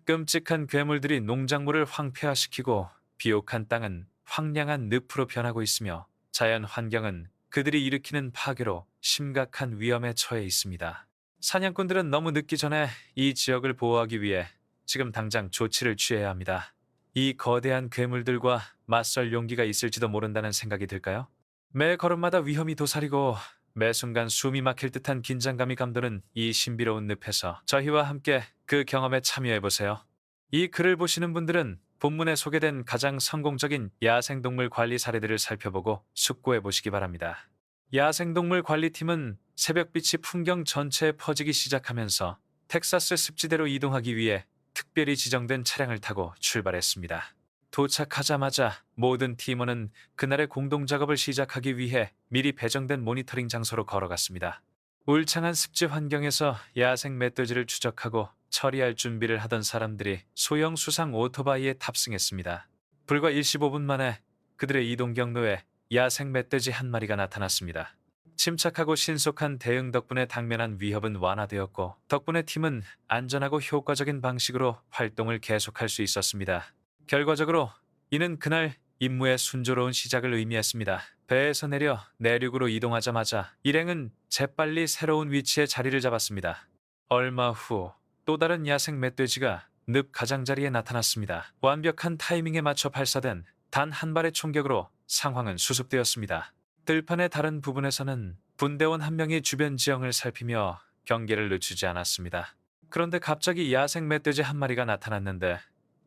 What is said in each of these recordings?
끔찍한 괴물들이 농작물을 황폐화시키고 비옥한 땅은 황량한 늪으로 변하고 있으며 자연 환경은 그들이 일으키는 파괴로 심각한 위험에 처해 있습니다. 사냥꾼들은 너무 늦기 전에 이 지역을 보호하기 위해 지금 당장 조치를 취해야 합니다. 이 거대한 괴물들과 맞설 용기가 있을지도 모른다는 생각이 들까요? 매 걸음마다 위험이 도사리고 매 순간 숨이 막힐 듯한 긴장감이 감도는 이 신비로운 늪에서 저희와 함께 그 경험에 참여해보세요. 이 글을 보시는 분들은 본문에 소개된 가장 성공적인 야생동물 관리 사례들을 살펴보고 숙고해 보시기 바랍니다. 야생동물 관리팀은 새벽빛이 풍경 전체에 퍼지기 시작하면서 텍사스 습지대로 이동하기 위해 특별히 지정된 차량을 타고 출발했습니다. 도착하자마자 모든 팀원은 그날의 공동 작업을 시작하기 위해 미리 배정된 모니터링 장소로 걸어갔습니다. 울창한 습지 환경에서 야생 멧돼지를 추적하고 처리할 준비를 하던 사람들이 소형 수상 오토바이에 탑승했습니다. 불과 15분 만에 그들의 이동 경로에 야생 멧돼지 한 마리가 나타났습니다. 침착하고 신속한 대응 덕분에 당면한 위협은 완화되었고, 덕분에 팀은 안전하고 효과적인 방식으로 활동을 계속할 수 있었습니다. 결과적으로 이는 그날 임무의 순조로운 시작을 의미했습니다. 배에서 내려 내륙으로 이동하자마자 일행은 재빨리 새로운 위치에 자리를 잡았습니다. 얼마 후 또 다른 야생 멧돼지가 늪 가장자리에 나타났습니다. 완벽한 타이밍에 맞춰 발사된 단 한 발의 총격으로 상황은 수습되었습니다. 들판의 다른 부분에서는 분대원 한 명이 주변 지형을 살피며 경계를 늦추지 않았습니다. 그런데 갑자기 야생 멧돼지 한 마리가 나타났는데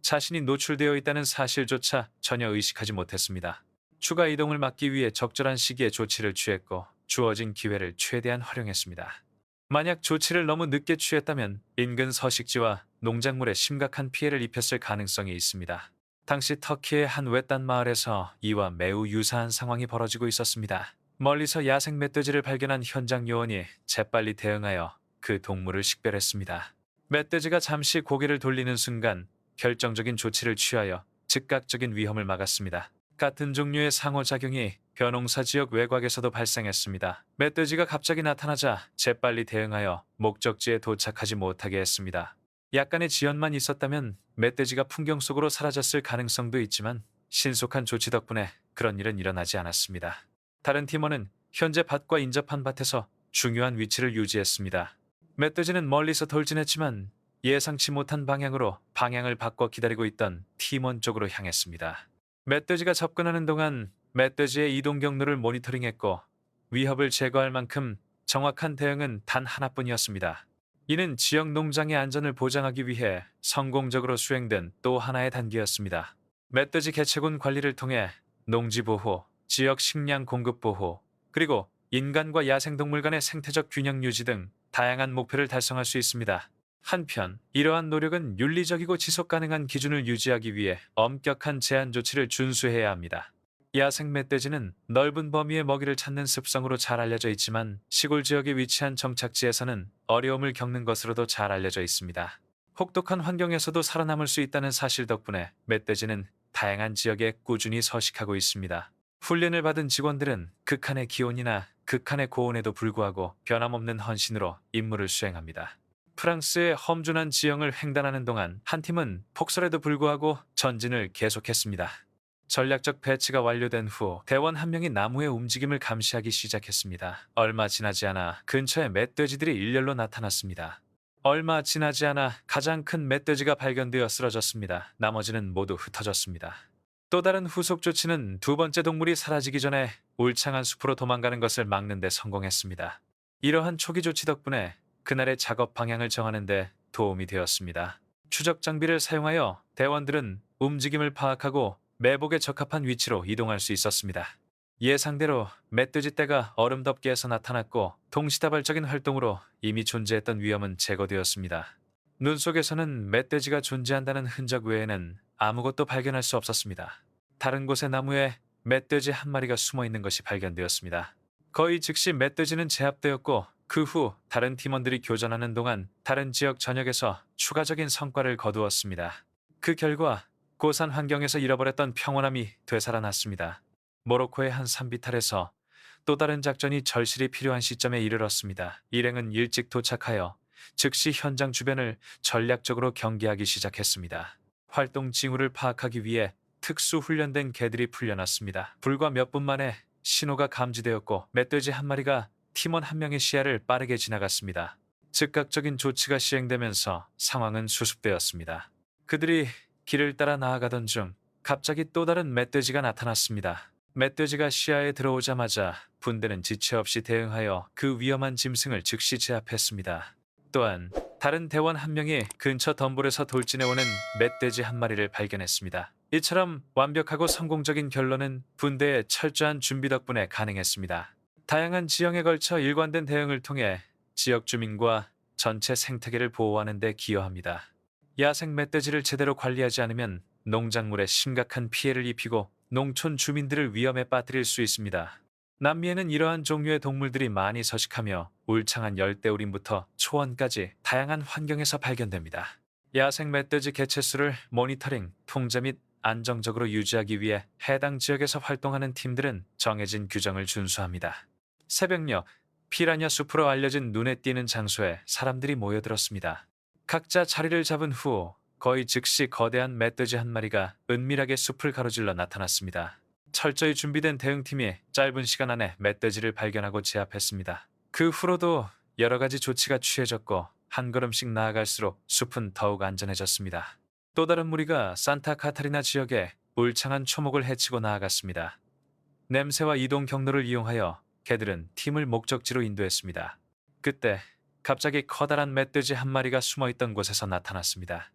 자신이 노출되어 있다는 사실조차 전혀 의식하지 못했습니다. 추가 이동을 막기 위해 적절한 시기에 조치를 취했고 주어진 기회를 최대한 활용했습니다. 만약 조치를 너무 늦게 취했다면 인근 서식지와 농작물에 심각한 피해를 입혔을 가능성이 있습니다. 당시 터키의 한 외딴 마을에서 이와 매우 유사한 상황이 벌어지고 있었습니다. 멀리서 야생 멧돼지를 발견한 현장 요원이 재빨리 대응하여 그 동물을 식별했습니다. 멧돼지가 잠시 고개를 돌리는 순간 결정적인 조치를 취하여 즉각적인 위험을 막았습니다. 같은 종류의 상호작용이 벼농사 지역 외곽에서도 발생했습니다. 멧돼지가 갑자기 나타나자 재빨리 대응하여 목적지에 도착하지 못하게 했습니다. 약간의 지연만 있었다면 멧돼지가 풍경 속으로 사라졌을 가능성도 있지만 신속한 조치 덕분에 그런 일은 일어나지 않았습니다. 다른 팀원은 현재 밭과 인접한 밭에서 중요한 위치를 유지했습니다. 멧돼지는 멀리서 돌진했지만 예상치 못한 방향으로 방향을 바꿔 기다리고 있던 팀원 쪽으로 향했습니다. 멧돼지가 접근하는 동안 멧돼지의 이동 경로를 모니터링했고 위협을 제거할 만큼 정확한 대응은 단 하나뿐이었습니다. 이는 지역 농장의 안전을 보장하기 위해 성공적으로 수행된 또 하나의 단계였습니다. 멧돼지 개체군 관리를 통해 농지 보호, 지역 식량 공급 보호, 그리고 인간과 야생동물 간의 생태적 균형 유지 등 다양한 목표를 달성할 수 있습니다. 한편 이러한 노력은 윤리적이고 지속 가능한 기준을 유지하기 위해 엄격한 제한 조치를 준수해야 합니다. 야생 멧돼지는 넓은 범위의 먹이를 찾는 습성으로 잘 알려져 있지만 시골 지역에 위치한 정착지에서는 어려움을 겪는 것으로도 잘 알려져 있습니다. 혹독한 환경에서도 살아남을 수 있다는 사실 덕분에 멧돼지는 다양한 지역에 꾸준히 서식하고 있습니다. 훈련을 받은 직원들은 극한의 기온이나 극한의 고온에도 불구하고 변함없는 헌신으로 임무를 수행합니다. 프랑스의 험준한 지형을 횡단하는 동안 한 팀은 폭설에도 불구하고 전진을 계속했습니다. 전략적 배치가 완료된 후 대원 한 명이 나무의 움직임을 감시하기 시작했습니다. 얼마 지나지 않아 근처에 멧돼지들이 일렬로 나타났습니다. 얼마 지나지 않아 가장 큰 멧돼지가 발견되어 쓰러졌습니다. 나머지는 모두 흩어졌습니다. 또 다른 후속 조치는 두 번째 동물이 사라지기 전에 울창한 숲으로 도망가는 것을 막는 데 성공했습니다. 이러한 초기 조치 덕분에 그날의 작업 방향을 정하는 데 도움이 되었습니다. 추적 장비를 사용하여 대원들은 움직임을 파악하고 매복에 적합한 위치로 이동할 수 있었습니다. 예상대로 멧돼지 떼가 얼음 덮개에서 나타났고 동시다발적인 활동으로 이미 존재했던 위험은 제거되었습니다. 눈 속에서는 멧돼지가 존재한다는 흔적 외에는 아무것도 발견할 수 없었습니다. 다른 곳의 나무에 멧돼지 한 마리가 숨어 있는 것이 발견되었습니다. 거의 즉시 멧돼지는 제압되었고 그 후 다른 팀원들이 교전하는 동안 다른 지역 전역에서 추가적인 성과를 거두었습니다. 그 결과 고산 환경에서 잃어버렸던 평온함이 되살아났습니다. 모로코의 한 산비탈에서 또 다른 작전이 절실히 필요한 시점에 이르렀습니다. 일행은 일찍 도착하여 즉시 현장 주변을 전략적으로 경계하기 시작했습니다. 활동 징후를 파악하기 위해 특수 훈련된 개들이 풀려났습니다. 불과 몇 분 만에 신호가 감지되었고 멧돼지 한 마리가 팀원 한 명의 시야를 빠르게 지나갔습니다. 즉각적인 조치가 시행되면서 상황은 수습되었습니다. 그들이 길을 따라 나아가던 중 갑자기 또 다른 멧돼지가 나타났습니다. 멧돼지가 시야에 들어오자마자 분대는 지체 없이 대응하여 그 위험한 짐승을 즉시 제압했습니다. 또한 다른 대원 한 명이 근처 덤불에서 돌진해오는 멧돼지 한 마리를 발견했습니다. 이처럼 완벽하고 성공적인 결론은 분대의 철저한 준비 덕분에 가능했습니다. 다양한 지형에 걸쳐 일관된 대응을 통해 지역 주민과 전체 생태계를 보호하는 데 기여합니다. 야생 멧돼지를 제대로 관리하지 않으면 농작물에 심각한 피해를 입히고 농촌 주민들을 위험에 빠뜨릴 수 있습니다. 남미에는 이러한 종류의 동물들이 많이 서식하며 울창한 열대우림부터 초원까지 다양한 환경에서 발견됩니다. 야생 멧돼지 개체수를 모니터링, 통제 및 안정적으로 유지하기 위해 해당 지역에서 활동하는 팀들은 정해진 규정을 준수합니다. 새벽녘, 피라냐 숲으로 알려진 눈에 띄는 장소에 사람들이 모여들었습니다. 각자 자리를 잡은 후 거의 즉시 거대한 멧돼지 한 마리가 은밀하게 숲을 가로질러 나타났습니다. 철저히 준비된 대응팀이 짧은 시간 안에 멧돼지를 발견하고 제압했습니다. 그 후로도 여러 가지 조치가 취해졌고 한 걸음씩 나아갈수록 숲은 더욱 안전해졌습니다. 또 다른 무리가 산타 카타리나 지역에 울창한 초목을 헤치고 나아갔습니다. 냄새와 이동 경로를 이용하여 개들은 팀을 목적지로 인도했습니다. 그때 갑자기 커다란 멧돼지 한 마리가 숨어있던 곳에서 나타났습니다.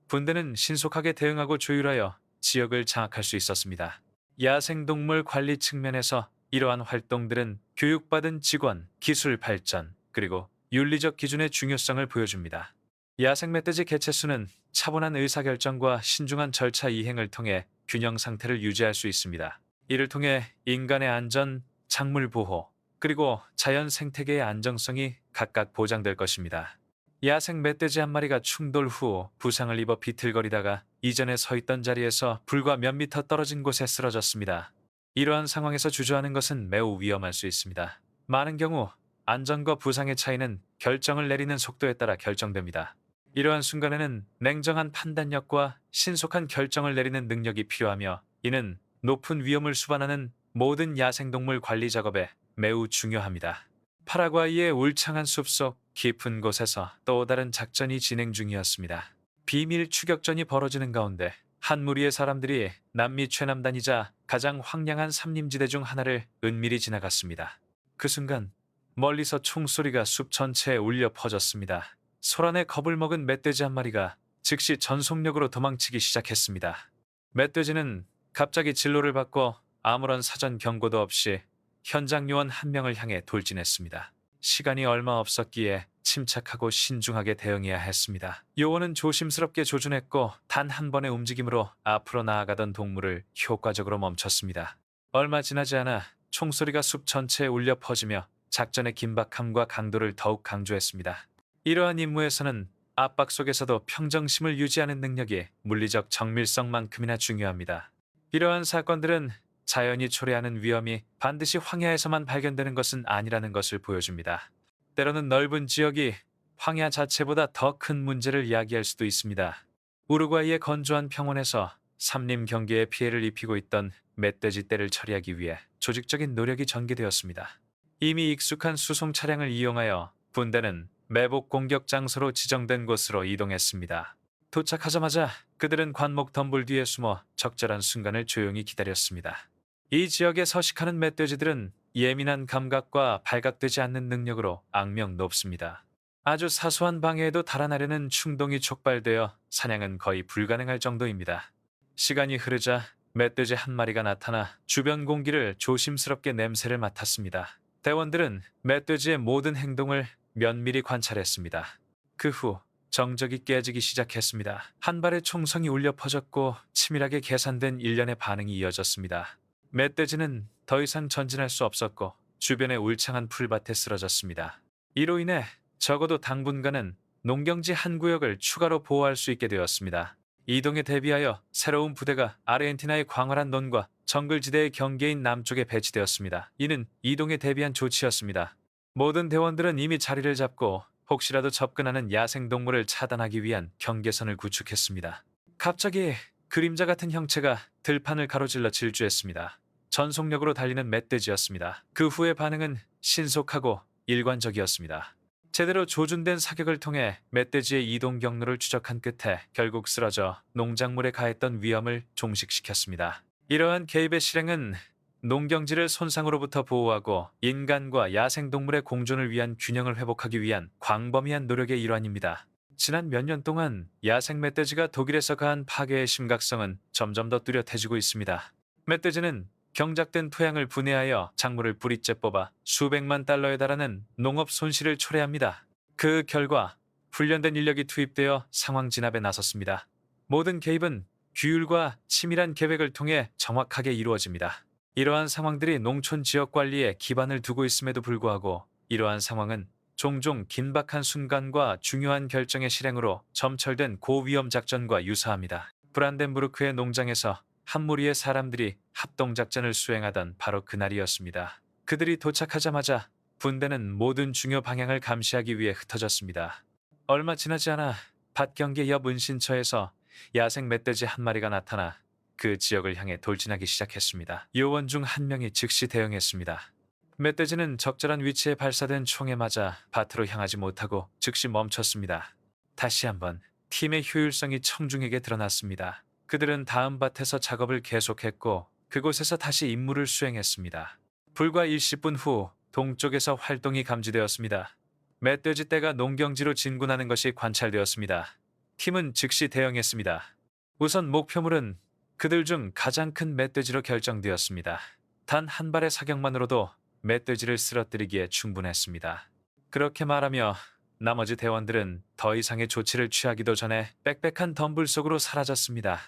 분대는 신속하게 대응하고 조율하여 지역을 장악할 수 있었습니다. 야생동물 관리 측면에서 이러한 활동들은 교육받은 직원, 기술 발전, 그리고 윤리적 기준의 중요성을 보여줍니다. 야생 멧돼지 개체수는 차분한 의사결정과 신중한 절차 이행을 통해 균형 상태를 유지할 수 있습니다. 이를 통해 인간의 안전, 작물 보호, 그리고 자연 생태계의 안정성이 각각 보장될 것입니다. 야생 멧돼지 한 마리가 충돌 후 부상을 입어 비틀거리다가 이전에 서 있던 자리에서 불과 몇 미터 떨어진 곳에 쓰러졌습니다. 이러한 상황에서 주저하는 것은 매우 위험할 수 있습니다. 많은 경우 안전과 부상의 차이는 결정을 내리는 속도에 따라 결정됩니다. 이러한 순간에는 냉정한 판단력과 신속한 결정을 내리는 능력이 필요하며 이는 높은 위험을 수반하는 모든 야생동물 관리 작업에 매우 중요합니다. 파라과이의 울창한 숲속 깊은 곳에서 또 다른 작전이 진행 중이었습니다. 비밀 추격전이 벌어지는 가운데 한 무리의 사람들이 남미 최남단이자 가장 황량한 산림지대 중 하나를 은밀히 지나갔습니다. 그 순간 멀리서 총소리가 숲 전체에 울려 퍼졌습니다. 소란에 겁을 먹은 멧돼지 한 마리가 즉시 전속력으로 도망치기 시작했습니다. 멧돼지는 갑자기 진로를 바꿔 아무런 사전 경고도 없이 현장 요원 한 명을 향해 돌진했습니다. 시간이 얼마 없었기에 침착하고 신중하게 대응해야 했습니다. 요원은 조심스럽게 조준했고 단 한 번의 움직임으로 앞으로 나아가던 동물을 효과적으로 멈췄습니다. 얼마 지나지 않아 총소리가 숲 전체에 울려 퍼지며 작전의 긴박함과 강도를 더욱 강조했습니다. 이러한 임무에서는 압박 속에서도 평정심을 유지하는 능력이 물리적 정밀성만큼이나 중요합니다. 이러한 사건들은 자연이 초래하는 위험이 반드시 황야에서만 발견되는 것은 아니라는 것을 보여줍니다. 때로는 넓은 지역이 황야 자체보다 더 큰 문제를 이야기할 수도 있습니다. 우루과이의 건조한 평원에서 산림 경계에 피해를 입히고 있던 멧돼지 떼를 처리하기 위해 조직적인 노력이 전개되었습니다. 이미 익숙한 수송 차량을 이용하여 분대는 매복 공격 장소로 지정된 곳으로 이동했습니다. 도착하자마자 그들은 관목 덤불 뒤에 숨어 적절한 순간을 조용히 기다렸습니다. 이 지역에 서식하는 멧돼지들은 예민한 감각과 발각되지 않는 능력으로 악명 높습니다. 아주 사소한 방해에도 달아나려는 충동이 촉발되어 사냥은 거의 불가능할 정도입니다. 시간이 흐르자 멧돼지 한 마리가 나타나 주변 공기를 조심스럽게 냄새를 맡았습니다. 대원들은 멧돼지의 모든 행동을 면밀히 관찰했습니다. 그 후 정적이 깨지기 시작했습니다. 한 발의 총성이 울려 퍼졌고 치밀하게 계산된 일련의 반응이 이어졌습니다. 멧돼지는 더 이상 전진할 수 없었고 주변의 울창한 풀밭에 쓰러졌습니다. 이로 인해 적어도 당분간은 농경지 한 구역을 추가로 보호할 수 있게 되었습니다. 이동에 대비하여 새로운 부대가 아르헨티나의 광활한 논과 정글지대의 경계인 남쪽에 배치되었습니다. 이는 이동에 대비한 조치였습니다. 모든 대원들은 이미 자리를 잡고 혹시라도 접근하는 야생동물을 차단하기 위한 경계선을 구축했습니다. 갑자기 그림자 같은 형체가 들판을 가로질러 질주했습니다. 전속력으로 달리는 멧돼지였습니다. 그 후의 반응은 신속하고 일관적이었습니다. 제대로 조준된 사격을 통해 멧돼지의 이동 경로를 추적한 끝에 결국 쓰러져 농작물에 가했던 위험을 종식시켰습니다. 이러한 개입의 실행은 농경지를 손상으로부터 보호하고 인간과 야생동물의 공존을 위한 균형을 회복하기 위한 광범위한 노력의 일환입니다. 지난 몇 년 동안 야생 멧돼지가 독일에서 가한 파괴의 심각성은 점점 더 뚜렷해지고 있습니다. 멧돼지는 경작된 토양을 분해하여 작물을 뿌리째 뽑아 수백만 달러에 달하는 농업 손실을 초래합니다. 그 결과 훈련된 인력이 투입되어 상황 진압에 나섰습니다. 모든 개입은 규율과 치밀한 계획을 통해 정확하게 이루어집니다. 이러한 상황들이 농촌 지역 관리에 기반을 두고 있음에도 불구하고 이러한 상황은 종종 긴박한 순간과 중요한 결정의 실행으로 점철된 고위험 작전과 유사합니다. 브란덴부르크의 농장에서 한 무리의 사람들이 합동작전을 수행하던 바로 그날이었습니다. 그들이 도착하자마자 분대는 모든 중요 방향을 감시하기 위해 흩어졌습니다. 얼마 지나지 않아 밭 경계 옆 은신처에서 야생 멧돼지 한 마리가 나타나 그 지역을 향해 돌진하기 시작했습니다. 요원 중 한 명이 즉시 대응했습니다. 멧돼지는 적절한 위치에 발사된 총에 맞아 밭으로 향하지 못하고 즉시 멈췄습니다. 다시 한번 팀의 효율성이 청중에게 드러났습니다. 그들은 다음 밭에서 작업을 계속했고 그곳에서 다시 임무를 수행했습니다. 불과 20분 후 동쪽에서 활동이 감지되었습니다. 멧돼지 떼가 농경지로 진군하는 것이 관찰되었습니다. 팀은 즉시 대응했습니다. 우선 목표물은 그들 중 가장 큰 멧돼지로 결정되었습니다. 단 한 발의 사격만으로도 멧돼지를 쓰러뜨리기에 충분했습니다. 그렇게 말하며 나머지 대원들은 더 이상의 조치를 취하기도 전에 빽빽한 덤불 속으로 사라졌습니다.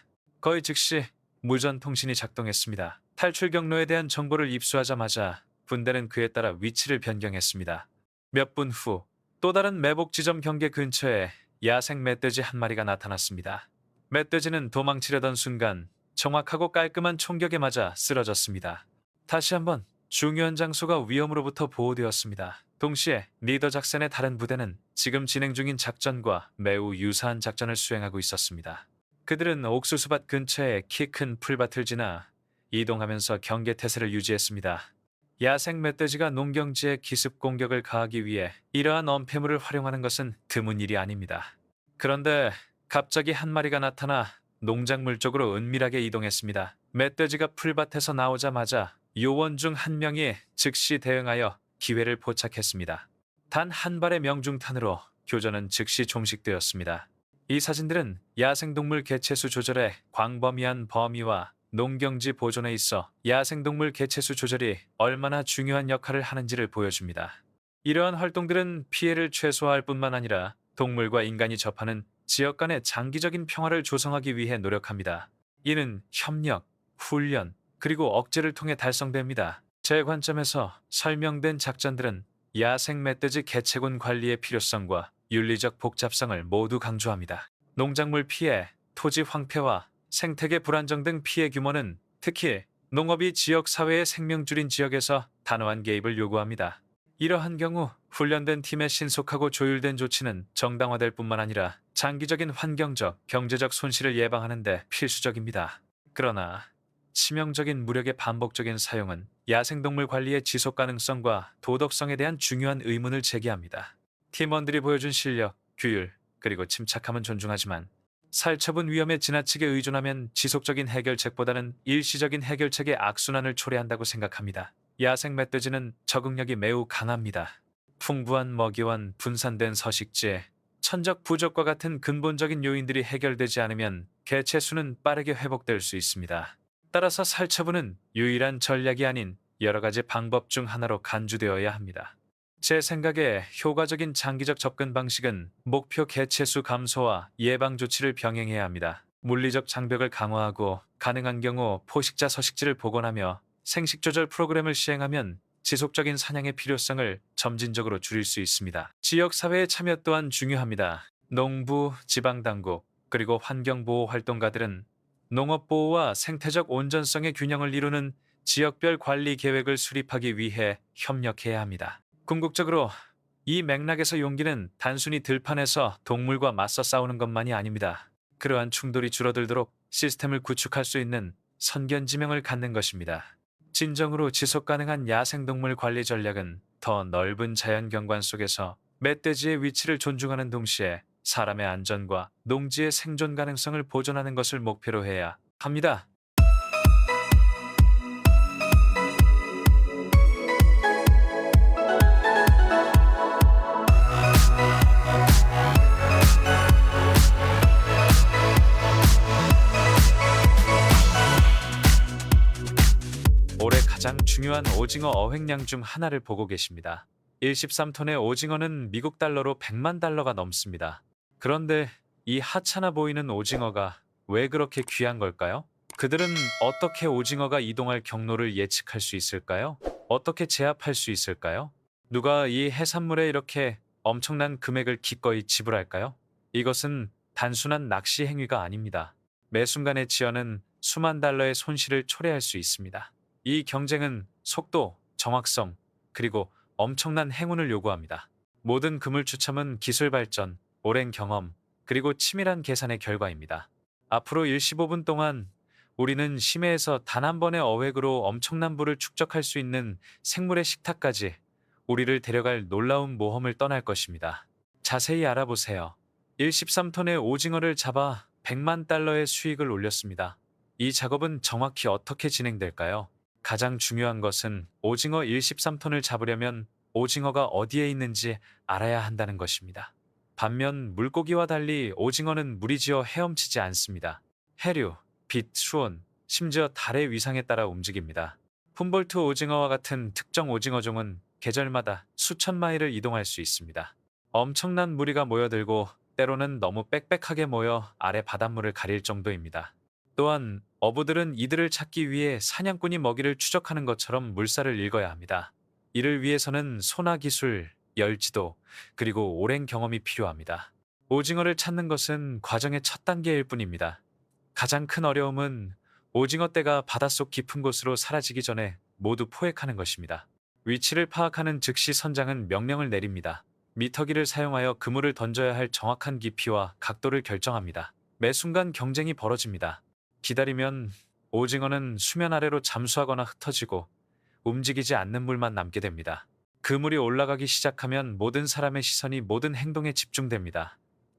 거의 즉시 무전통신이 작동했습니다. 탈출 경로에 대한 정보를 입수하자마자 분대는 그에 따라 위치를 변경했습니다. 몇 분 후 또 다른 매복 지점 경계 근처에 야생 멧돼지 한 마리가 나타났습니다. 멧돼지는 도망치려던 순간 정확하고 깔끔한 총격에 맞아 쓰러졌습니다. 다시 한번 중요한 장소가 위험으로부터 보호되었습니다. 동시에 리더 작센의 다른 부대는 지금 진행 중인 작전과 매우 유사한 작전을 수행하고 있었습니다. 그들은 옥수수밭 근처에 키 큰 풀밭을 지나 이동하면서 경계 태세를 유지했습니다. 야생 멧돼지가 농경지에 기습 공격을 가하기 위해 이러한 엄폐물을 활용하는 것은 드문 일이 아닙니다. 그런데 갑자기 한 마리가 나타나 농작물 쪽으로 은밀하게 이동했습니다. 멧돼지가 풀밭에서 나오자마자 요원 중 한 명이 즉시 대응하여 기회를 포착했습니다. 단 한 발의 명중탄으로 교전은 즉시 종식되었습니다. 이 사진들은 야생동물 개체수 조절의 광범위한 범위와 농경지 보존에 있어 야생동물 개체수 조절이 얼마나 중요한 역할을 하는지를 보여줍니다. 이러한 활동들은 피해를 최소화할 뿐만 아니라 동물과 인간이 접하는 지역 간의 장기적인 평화를 조성하기 위해 노력합니다. 이는 협력, 훈련, 그리고 억제를 통해 달성됩니다. 제 관점에서 설명된 작전들은 야생 멧돼지 개체군 관리의 필요성과 윤리적 복잡성을 모두 강조합니다. 농작물 피해, 토지 황폐화, 생태계 불안정 등 피해 규모는 특히 농업이 지역 사회의 생명줄인 지역에서 단호한 개입을 요구합니다. 이러한 경우 훈련된 팀의 신속하고 조율된 조치는 정당화될 뿐만 아니라 장기적인 환경적, 경제적 손실을 예방하는 데 필수적입니다. 그러나 치명적인 무력의 반복적인 사용은 야생동물 관리의 지속 가능성과 도덕성에 대한 중요한 의문을 제기합니다. 팀원들이 보여준 실력, 규율, 그리고 침착함은 존중하지만 살처분 위험에 지나치게 의존하면 지속적인 해결책보다는 일시적인 해결책의 악순환을 초래한다고 생각합니다. 야생 멧돼지는 적응력이 매우 강합니다. 풍부한 먹이원, 분산된 서식지, 천적 부족과 같은 근본적인 요인들이 해결되지 않으면 개체 수는 빠르게 회복될 수 있습니다. 따라서 살처분은 유일한 전략이 아닌 여러 가지 방법 중 하나로 간주되어야 합니다. 제 생각에 효과적인 장기적 접근 방식은 목표 개체수 감소와 예방 조치를 병행해야 합니다. 물리적 장벽을 강화하고 가능한 경우 포식자 서식지를 복원하며 생식 조절 프로그램을 시행하면 지속적인 사냥의 필요성을 점진적으로 줄일 수 있습니다. 지역 사회의 참여 또한 중요합니다. 농부, 지방당국, 그리고 환경보호 활동가들은 농업보호와 생태적 온전성의 균형을 이루는 지역별 관리 계획을 수립하기 위해 협력해야 합니다. 궁극적으로 이 맥락에서 용기는 단순히 들판에서 동물과 맞서 싸우는 것만이 아닙니다. 그러한 충돌이 줄어들도록 시스템을 구축할 수 있는 선견지명을 갖는 것입니다. 진정으로 지속 가능한 야생동물 관리 전략은 더 넓은 자연경관 속에서 멧돼지의 위치를 존중하는 동시에 사람의 안전과 농지의 생존 가능성을 보존하는 것을 목표로 해야 합니다. 올해 가장 중요한 오징어 어획량 중 하나를 보고 계십니다. 13톤의 오징어는 미국 달러로 100만 달러가 넘습니다. 그런데 이 하찮아 보이는 오징어가 왜 그렇게 귀한 걸까요? 그들은 어떻게 오징어가 이동할 경로를 예측할 수 있을까요? 어떻게 제압할 수 있을까요? 누가 이 해산물에 이렇게 엄청난 금액을 기꺼이 지불할까요? 이것은 단순한 낚시 행위가 아닙니다. 매 순간의 지연은 수만 달러의 손실을 초래할 수 있습니다. 이 경쟁은 속도, 정확성, 그리고 엄청난 행운을 요구합니다. 모든 그물 추첨은 기술 발전, 오랜 경험, 그리고 치밀한 계산의 결과입니다. 앞으로 15분 동안 우리는 심해에서 단 한 번의 어획으로 엄청난 부를 축적할 수 있는 생물의 식탁까지 우리를 데려갈 놀라운 모험을 떠날 것입니다. 자세히 알아보세요. 13톤의 오징어를 잡아 100만 달러의 수익을 올렸습니다. 이 작업은 정확히 어떻게 진행될까요? 가장 중요한 것은 오징어 13톤을 잡으려면 오징어가 어디에 있는지 알아야 한다는 것입니다. 반면 물고기와 달리 오징어는 무리지어 헤엄치지 않습니다. 해류, 빛, 수온, 심지어 달의 위상에 따라 움직입니다. 훔볼트 오징어와 같은 특정 오징어종은 계절마다 수천 마일을 이동할 수 있습니다. 엄청난 무리가 모여들고 때로는 너무 빽빽하게 모여 아래 바닷물을 가릴 정도입니다. 또한 어부들은 이들을 찾기 위해 사냥꾼이 먹이를 추적하는 것처럼 물살을 읽어야 합니다. 이를 위해서는 소나 기술, 열지도, 그리고 오랜 경험이 필요합니다. 오징어를 찾는 것은 과정의 첫 단계일 뿐입니다. 가장 큰 어려움은 오징어 떼가 바닷속 깊은 곳으로 사라지기 전에 모두 포획하는 것입니다. 위치를 파악하는 즉시 선장은 명령을 내립니다. 미터기를 사용하여 그물을 던져야 할 정확한 깊이와 각도를 결정합니다. 매 순간 경쟁이 벌어집니다. 기다리면 오징어는 수면 아래로 잠수하거나 흩어지고 움직이지 않는 물만 남게 됩니다. 그물이 올라가기 시작하면 모든 사람의 시선이 모든 행동에 집중됩니다.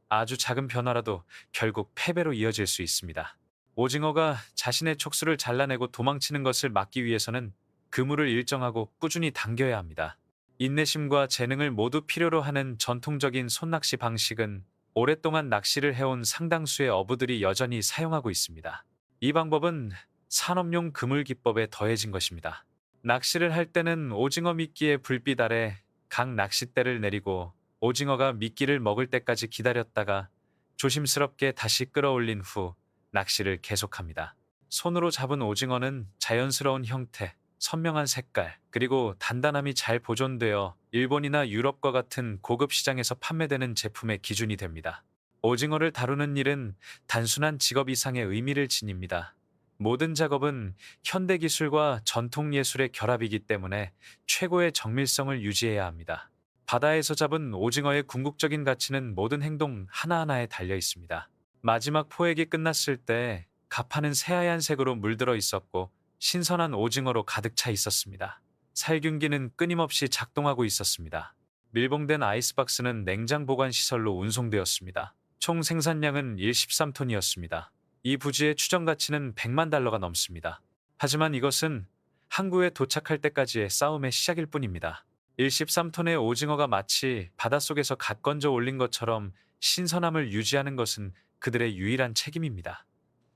아주 작은 변화라도 결국 패배로 이어질 수 있습니다. 오징어가 자신의 촉수를 잘라내고 도망치는 것을 막기 위해서는 그물을 일정하고 꾸준히 당겨야 합니다. 인내심과 재능을 모두 필요로 하는 전통적인 손낚시 방식은 오랫동안 낚시를 해온 상당수의 어부들이 여전히 사용하고 있습니다. 이 방법은 산업용 그물 기법에 더해진 것입니다. 낚시를 할 때는 오징어 미끼에 불빛 아래 각 낚싯대를 내리고 오징어가 미끼를 먹을 때까지 기다렸다가 조심스럽게 다시 끌어올린 후 낚시를 계속합니다. 손으로 잡은 오징어는 자연스러운 형태, 선명한 색깔, 그리고 단단함이 잘 보존되어 일본이나 유럽과 같은 고급 시장에서 판매되는 제품의 기준이 됩니다. 오징어를 다루는 일은 단순한 직업 이상의 의미를 지닙니다. 모든 작업은 현대 기술과 전통 예술의 결합이기 때문에 최고의 정밀성을 유지해야 합니다. 바다에서 잡은 오징어의 궁극적인 가치는 모든 행동 하나하나에 달려 있습니다. 마지막 포획이 끝났을 때 가파는 새하얀색으로 물들어 있었고 신선한 오징어로 가득 차 있었습니다. 살균기는 끊임없이 작동하고 있었습니다. 밀봉된 아이스박스는 냉장 보관 시설로 운송되었습니다. 총 생산량은 13톤이었습니다. 이 부지의 추정 가치는 100만 달러가 넘습니다. 하지만 이것은 항구에 도착할 때까지의 싸움의 시작일 뿐입니다. 13톤의 오징어가 마치 바닷속에서 갓 건져 올린 것처럼 신선함을 유지하는 것은 그들의 유일한 책임입니다.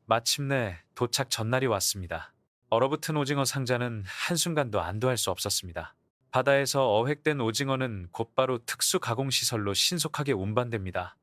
마침내 도착 전날이 왔습니다. 얼어붙은 오징어 상자는 한순간도 안도할 수 없었습니다. 바다에서 어획된 오징어는 곧바로 특수 가공시설로 신속하게 운반됩니다.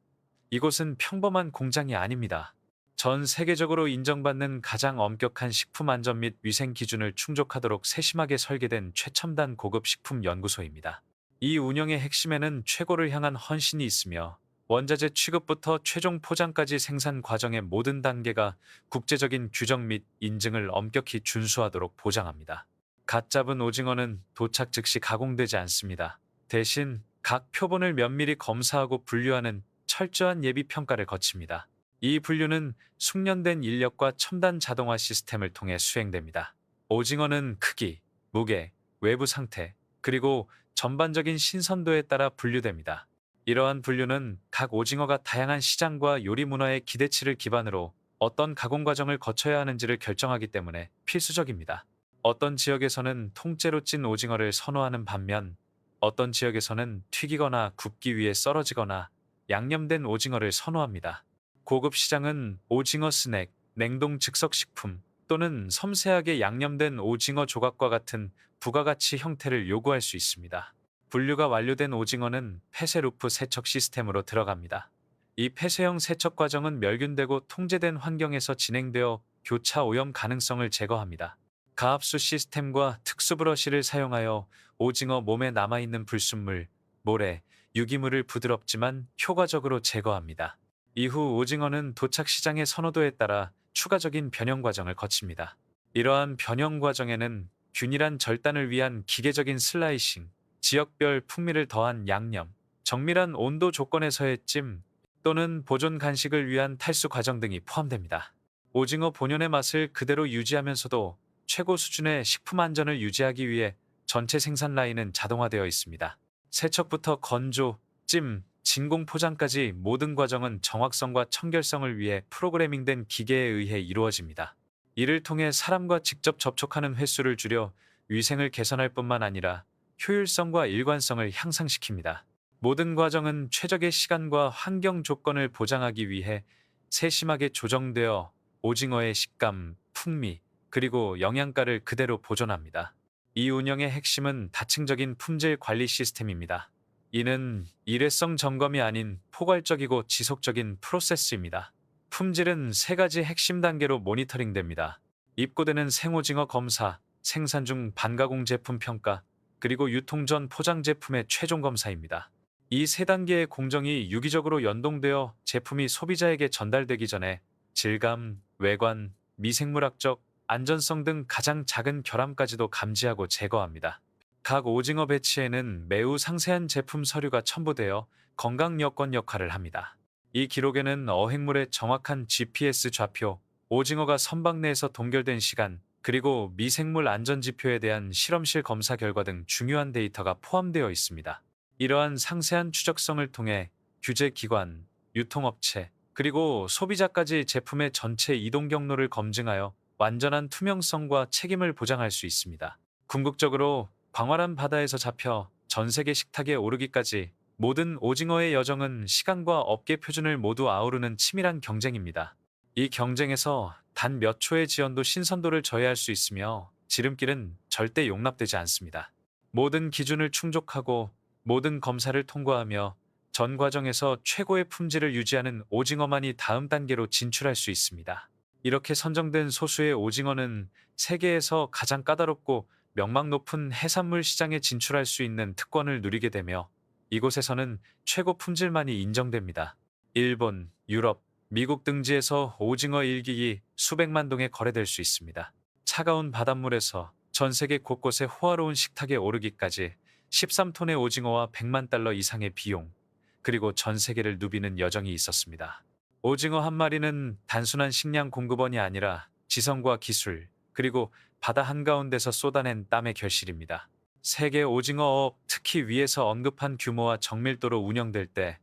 이곳은 평범한 공장이 아닙니다. 전 세계적으로 인정받는 가장 엄격한 식품 안전 및 위생 기준을 충족하도록 세심하게 설계된 최첨단 고급 식품 연구소입니다. 이 운영의 핵심에는 최고를 향한 헌신이 있으며 원자재 취급부터 최종 포장까지 생산 과정의 모든 단계가 국제적인 규정 및 인증을 엄격히 준수하도록 보장합니다. 갓 잡은 오징어는 도착 즉시 가공되지 않습니다. 대신 각 표본을 면밀히 검사하고 분류하는 철저한 예비 평가를 거칩니다. 이 분류는 숙련된 인력과 첨단 자동화 시스템을 통해 수행됩니다. 오징어는 크기, 무게, 외부 상태, 그리고 전반적인 신선도에 따라 분류됩니다. 이러한 분류는 각 오징어가 다양한 시장과 요리 문화의 기대치를 기반으로 어떤 가공 과정을 거쳐야 하는지를 결정하기 때문에 필수적입니다. 어떤 지역에서는 통째로 찐 오징어를 선호하는 반면 어떤 지역에서는 튀기거나 굽기 위해 썰어지거나 양념된 오징어를 선호합니다. 고급 시장은 오징어 스낵, 냉동 즉석 식품 또는 섬세하게 양념된 오징어 조각과 같은 부가가치 형태를 요구할 수 있습니다. 분류가 완료된 오징어는 폐쇄 루프 세척 시스템으로 들어갑니다. 이 폐쇄형 세척 과정은 멸균되고 통제된 환경에서 진행되어 교차 오염 가능성을 제거합니다. 가압수 시스템과 특수 브러쉬를 사용하여 오징어 몸에 남아있는 불순물, 모래, 유기물을 부드럽지만 효과적으로 제거합니다. 이후 오징어는 도착 시장의 선호도에 따라 추가적인 변형 과정을 거칩니다. 이러한 변형 과정에는 균일한 절단을 위한 기계적인 슬라이싱, 지역별 풍미를 더한 양념, 정밀한 온도 조건에서의 찜 또는 보존 간식을 위한 탈수 과정 등이 포함됩니다. 오징어 본연의 맛을 그대로 유지하면서도 최고 수준의 식품 안전을 유지하기 위해 전체 생산 라인은 자동화되어 있습니다. 세척부터 건조, 찜, 진공 포장까지 모든 과정은 정확성과 청결성을 위해 프로그래밍된 기계에 의해 이루어집니다. 이를 통해 사람과 직접 접촉하는 횟수를 줄여 위생을 개선할 뿐만 아니라 효율성과 일관성을 향상시킵니다. 모든 과정은 최적의 시간과 환경 조건을 보장하기 위해 세심하게 조정되어 오징어의 식감, 풍미, 그리고 영양가를 그대로 보존합니다. 이 운영의 핵심은 다층적인 품질 관리 시스템입니다. 이는 일회성 점검이 아닌 포괄적이고 지속적인 프로세스입니다. 품질은 세 가지 핵심 단계로 모니터링됩니다. 입고되는 생오징어 검사, 생산 중 반가공 제품 평가, 그리고 유통 전 포장 제품의 최종 검사입니다. 이 세 단계의 공정이 유기적으로 연동되어 제품이 소비자에게 전달되기 전에 질감, 외관, 미생물학적, 안전성 등 가장 작은 결함까지도 감지하고 제거합니다. 각 오징어 배치에는 매우 상세한 제품 서류가 첨부되어 건강 여건 역할을 합니다. 이 기록에는 어획물의 정확한 GPS 좌표, 오징어가 선박 내에서 동결된 시간, 그리고 미생물 안전 지표에 대한 실험실 검사 결과 등 중요한 데이터가 포함되어 있습니다. 이러한 상세한 추적성을 통해 규제기관, 유통업체, 그리고 소비자까지 제품의 전체 이동 경로를 검증하여 완전한 투명성과 책임을 보장할 수 있습니다. 궁극적으로 광활한 바다에서 잡혀 전 세계 식탁에 오르기까지 모든 오징어의 여정은 시간과 업계 표준을 모두 아우르는 치밀한 경쟁입니다. 이 경쟁에서 단 몇 초의 지연도 신선도를 저해할 수 있으며 지름길은 절대 용납되지 않습니다. 모든 기준을 충족하고 모든 검사를 통과하며 전 과정에서 최고의 품질을 유지하는 오징어만이 다음 단계로 진출할 수 있습니다. 이렇게 선정된 소수의 오징어는 세계에서 가장 까다롭고 명망 높은 해산물 시장에 진출할 수 있는 특권을 누리게 되며 이곳에서는 최고 품질만이 인정됩니다. 일본, 유럽, 미국 등지에서 오징어 일기이 수백만 동에 거래될 수 있습니다. 차가운 바닷물에서 전 세계 곳곳에 호화로운 식탁에 오르기까지 13톤의 오징어와 100만 달러 이상의 비용, 그리고 전 세계를 누비는 여정이 있었습니다. 오징어 한 마리는 단순한 식량 공급원이 아니라 지성과 기술, 그리고 바다 한가운데서 쏟아낸 땀의 결실입니다. 세계 오징어업, 특히 위에서 언급한 규모와 정밀도로 운영될 때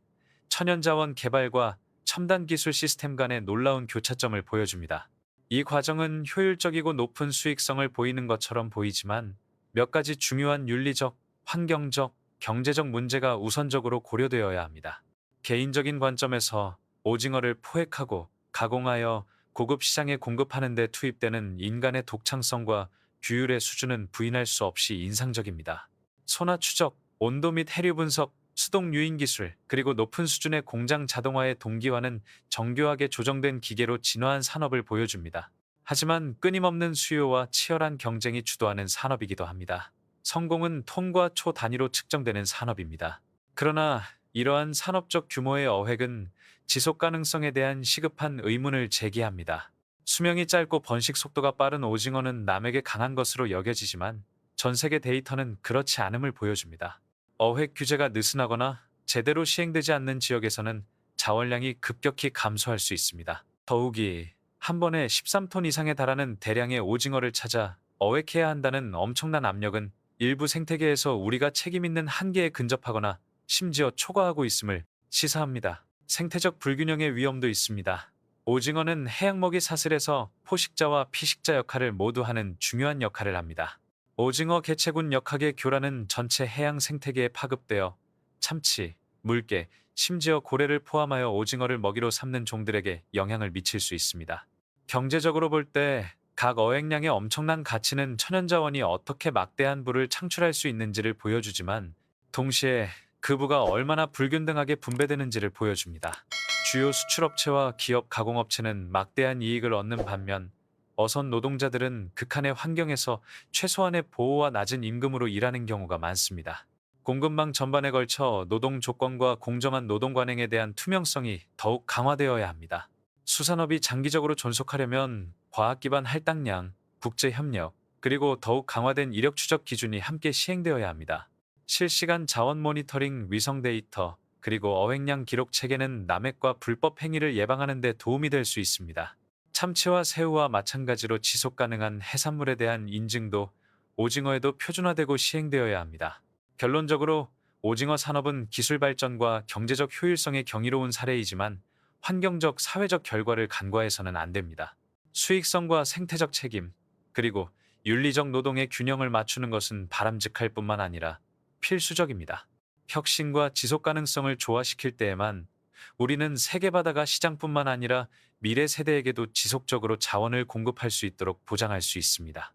천연자원 개발과 첨단 기술 시스템 간의 놀라운 교차점을 보여줍니다. 이 과정은 효율적이고 높은 수익성을 보이는 것처럼 보이지만 몇 가지 중요한 윤리적, 환경적, 경제적 문제가 우선적으로 고려되어야 합니다. 개인적인 관점에서 오징어를 포획하고 가공하여 고급 시장에 공급하는 데 투입되는 인간의 독창성과 규율의 수준은 부인할 수 없이 인상적입니다. 소나 추적, 온도 및 해류 분석, 수동 유인 기술, 그리고 높은 수준의 공장 자동화의 동기화는 정교하게 조정된 기계로 진화한 산업을 보여줍니다. 하지만 끊임없는 수요와 치열한 경쟁이 주도하는 산업이기도 합니다. 성공은 톤과 초 단위로 측정되는 산업입니다. 그러나 이러한 산업적 규모의 어획은 지속 가능성에 대한 시급한 의문을 제기합니다. 수명이 짧고 번식 속도가 빠른 오징어는 남에게 강한 것으로 여겨지지만 전 세계 데이터는 그렇지 않음을 보여줍니다. 어획 규제가 느슨하거나 제대로 시행되지 않는 지역에서는 자원량이 급격히 감소할 수 있습니다. 더욱이 한 번에 13톤 이상에 달하는 대량의 오징어를 찾아 어획해야 한다는 엄청난 압력은 일부 생태계에서 우리가 책임 있는 한계에 근접하거나 심지어 초과하고 있음을 시사합니다. 생태적 불균형의 위험도 있습니다. 오징어는 해양먹이 사슬에서 포식자와 피식자 역할을 모두 하는 중요한 역할을 합니다. 오징어 개체군 역학의 교란은 전체 해양 생태계에 파급되어 참치, 물개, 심지어 고래를 포함하여 오징어를 먹이로 삼는 종들에게 영향을 미칠 수 있습니다. 경제적으로 볼 때 각 어획량의 엄청난 가치는 천연자원이 어떻게 막대한 부를 창출할 수 있는지를 보여주지만 동시에 그 부가 얼마나 불균등하게 분배되는지를 보여줍니다. 주요 수출업체와 기업 가공업체는 막대한 이익을 얻는 반면 어선 노동자들은 극한의 환경에서 최소한의 보호와 낮은 임금으로 일하는 경우가 많습니다. 공급망 전반에 걸쳐 노동 조건과 공정한 노동 관행에 대한 투명성이 더욱 강화되어야 합니다. 수산업이 장기적으로 존속하려면 과학 기반 할당량, 국제 협력, 그리고 더욱 강화된 이력 추적 기준이 함께 시행되어야 합니다. 실시간 자원 모니터링, 위성 데이터, 그리고 어획량 기록 체계는 남획과 불법 행위를 예방하는 데 도움이 될 수 있습니다. 참치와 새우와 마찬가지로 지속 가능한 해산물에 대한 인증도 오징어에도 표준화되고 시행되어야 합니다. 결론적으로 오징어 산업은 기술 발전과 경제적 효율성의 경이로운 사례이지만 환경적, 사회적 결과를 간과해서는 안 됩니다. 수익성과 생태적 책임, 그리고 윤리적 노동의 균형을 맞추는 것은 바람직할 뿐만 아니라 필수적입니다. 혁신과 지속 가능성을 조화시킬 때에만 우리는 세계 바다가 시장뿐만 아니라 미래 세대에게도 지속적으로 자원을 공급할 수 있도록 보장할 수 있습니다.